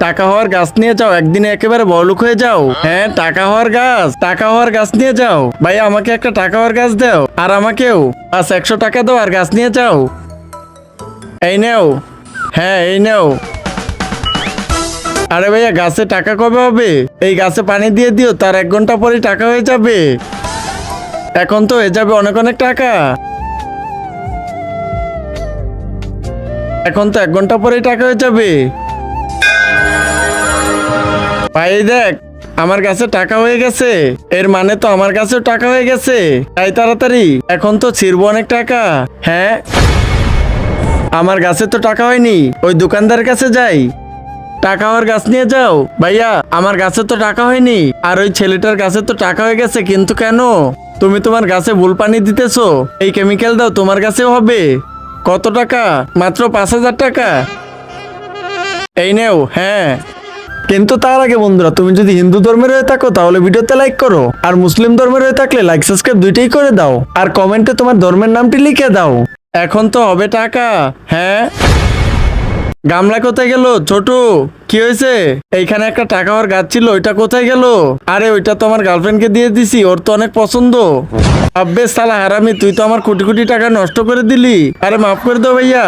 টাকা হওয়ার গাছ নিয়ে যাও, একদিনে একেবারে বড়লোক হয়ে যাও। হ্যাঁ, টাকা হওয়ার গাছ নিয়ে যাও। ভাইয়া আমাকে একটা টাকা হওয়ার গাছ দাও, আর আমাকেও বাস 100 টাকা দাও আর গাছ নিয়ে যাও। এই নেও। হ্যাঁ, এই নেও। আরে ভাইয়া, গাছে টাকা কবে হবে? এই গাছে পানি দিয়ে দিও, তার 1 ঘন্টা পরেই টাকা হয়ে যাবে। এখন তো হয়ে যাবে অনেক অনেক টাকা। এখন তো 1 ঘন্টা পরেই টাকা হয়ে যাবে। ভাই এই দেখ, আমার কাছে টাকা হয়ে গেছে। এর মানে তো আমার কাছেও টাকা হয়ে গেছে। তাই তাড়াতাড়ি, এখন তো ছিড়বো অনেক টাকা। হ্যাঁ, আমার গাছে তো টাকা হয়নি, ওই দোকানদারের কাছে যাই। টাকা হওয়ার গাছ নিয়ে যাও। ভাইয়া আমার গাছে তো টাকা হয়নি, আর ওই ছেলেটার গাছে তো টাকা হয়ে গেছে, কিন্তু কেন? তুমি তোমার গাছে ভুল পানি দিতেছো। এই কেমিক্যাল দাও, তোমার গাছেও হবে। কত টাকা? মাত্র 5,000 টাকা। এই নেও। হ্যাঁ, কিন্তু তার আগে বন্ধুরা, তুমি যদি হিন্দু ধর্মের হয়ে থাকো তাহলে ভিডিওতে লাইক করো, আর মুসলিম ধর্মের হয়ে থাকলে লাইক সাবস্ক্রাইব দুইটাই করে দাও, আর কমেন্টে তোমার ধর্মের নামটি লিখে দাও। এখন তো হবে টাকা। হ্যাঁ, গামলা কোথায় গেল? ছোট, কি হয়েছে? এইখানে একটা টাকা হওয়ার গাছ ছিল, ওইটা কোথায় গেল? আরে ওইটা তো আমার গার্লফ্রেন্ডকে দিয়ে দিছি, ওর তো অনেক পছন্দ। আব্বে সালা হারামি, তুই তো আমার কোটি কোটি টাকা নষ্ট করে দিলি। আরে মাফ করে দাও ভাইয়া।